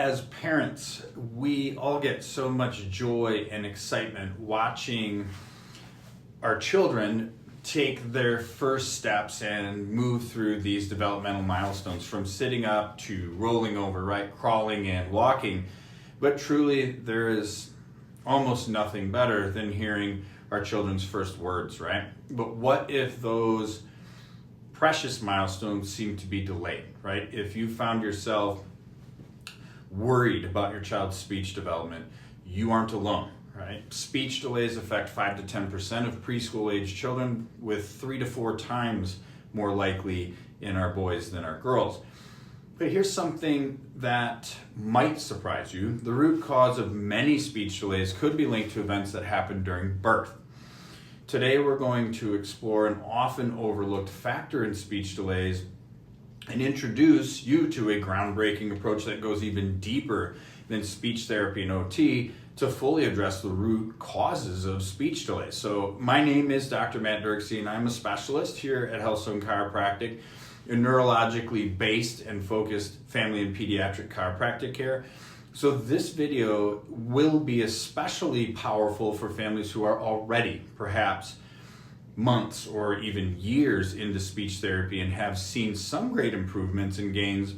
As parents, we all get so much joy and excitement watching our children take their first steps and move through these developmental milestones, from sitting up to rolling over, right, crawling and walking. But truly, there is almost nothing better than hearing our children's first words, right? But what if those precious milestones seem to be delayed, right? If you found yourself worried about your child's speech development, you aren't alone, right? Speech delays affect 5 to 10% of preschool-aged children, with 3 to 4 times more likely in our boys than our girls. But here's something that might surprise you. The root cause of many speech delays could be linked to events that happen during birth. Today, we're going to explore an often overlooked factor in speech delays and introduce you to a groundbreaking approach that goes even deeper than speech therapy and OT to fully address the root causes of speech delays. So my name is Dr. Matt Dirkse, and I'm a specialist here at HealthZone Chiropractic in neurologically based and focused family and pediatric chiropractic care. So this video will be especially powerful for families who are already perhaps months or even years into speech therapy and have seen some great improvements and gains,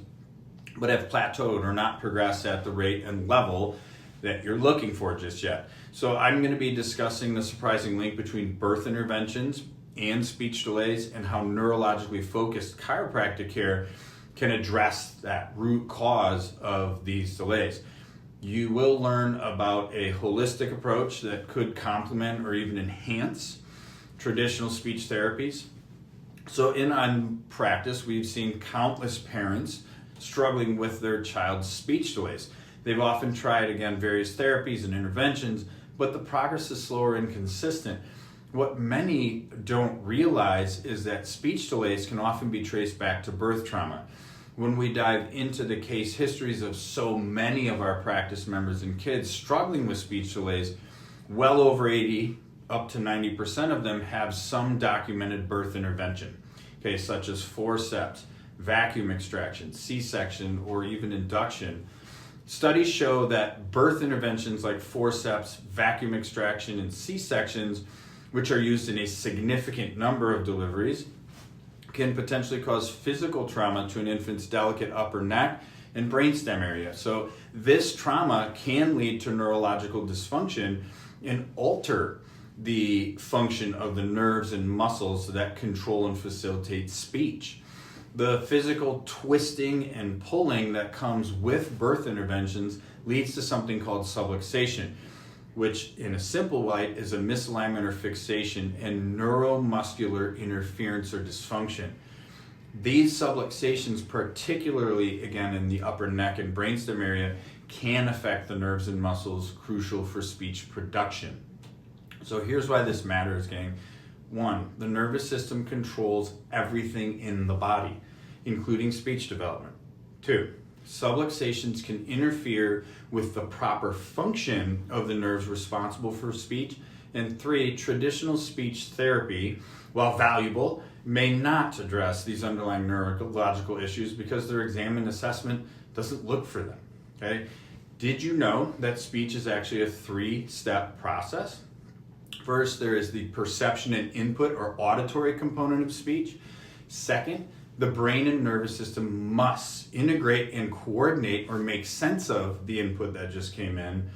but have plateaued or not progressed at the rate and level that you're looking for just yet. So I'm going to be discussing the surprising link between birth interventions and speech delays, and how neurologically focused chiropractic care can address that root cause of these delays. You will learn about a holistic approach that could complement or even enhance traditional speech therapies. So in practice, we've seen countless parents struggling with their child's speech delays. They've often tried, again, various therapies and interventions, but the progress is slow or inconsistent. What many don't realize is that speech delays can often be traced back to birth trauma. When we dive into the case histories of so many of our practice members and kids struggling with speech delays, well over 80 up to 90% of them have some documented birth intervention, okay, such as forceps, vacuum extraction, C-section, or even induction. Studies show that birth interventions like forceps, vacuum extraction, and C-sections, which are used in a significant number of deliveries, can potentially cause physical trauma to an infant's delicate upper neck and brainstem area. So this trauma can lead to neurological dysfunction and alter the function of the nerves and muscles that control and facilitate speech. The physical twisting and pulling that comes with birth interventions leads to something called subluxation, which in a simple way is a misalignment or fixation and neuromuscular interference or dysfunction. These subluxations, particularly again in the upper neck and brainstem area, can affect the nerves and muscles crucial for speech production. So here's why this matters, gang. 1, the nervous system controls everything in the body, including speech development. 2, subluxations can interfere with the proper function of the nerves responsible for speech. And 3, traditional speech therapy, while valuable, may not address these underlying neurological issues because their exam and assessment doesn't look for them, okay? Did you know that speech is actually a 3-step process? First, there is the perception and input or auditory component of speech. Second, the brain and nervous system must integrate and coordinate or make sense of the input that just came in.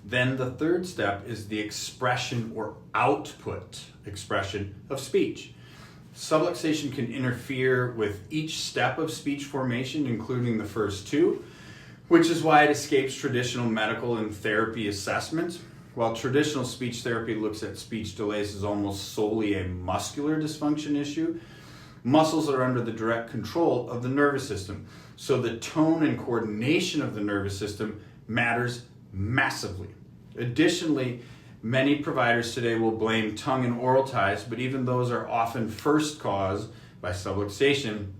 Then the third step is the expression or output expression of speech. Subluxation can interfere with each step of speech formation, including the first 2, which is why it escapes traditional medical and therapy assessments. While traditional speech therapy looks at speech delays as almost solely a muscular dysfunction issue, muscles are under the direct control of the nervous system. So the tone and coordination of the nervous system matters massively. Additionally, many providers today will blame tongue and oral ties, but even those are often first caused by subluxation,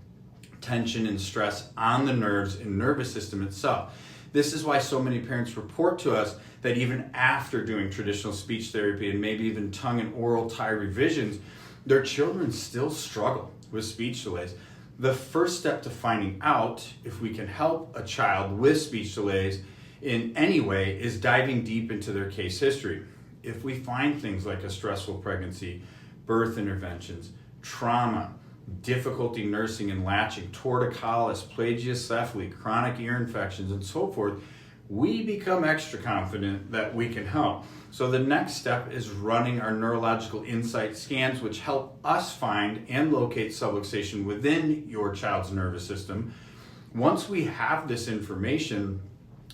tension, and stress on the nerves and nervous system itself. This is why so many parents report to us that even after doing traditional speech therapy and maybe even tongue and oral tie revisions, their children still struggle with speech delays. The first step to finding out if we can help a child with speech delays in any way is diving deep into their case history. If we find things like a stressful pregnancy, birth interventions, trauma, difficulty nursing and latching, torticollis, plagiocephaly, chronic ear infections, and so forth, we become extra confident that we can help. So the next step is running our neurological insight scans, which help us find and locate subluxation within your child's nervous system. Once we have this information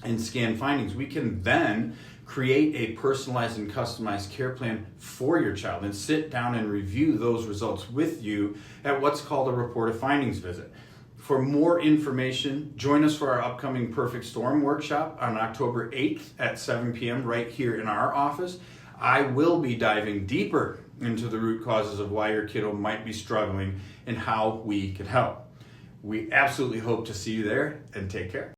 and scan findings, we can then create a personalized and customized care plan for your child and sit down and review those results with you at what's called a report of findings visit. For more information, join us for our upcoming Perfect Storm workshop on October 8th at 7 p.m. right here in our office. I will be diving deeper into the root causes of why your kiddo might be struggling and how we can help. We absolutely hope to see you there, and take care.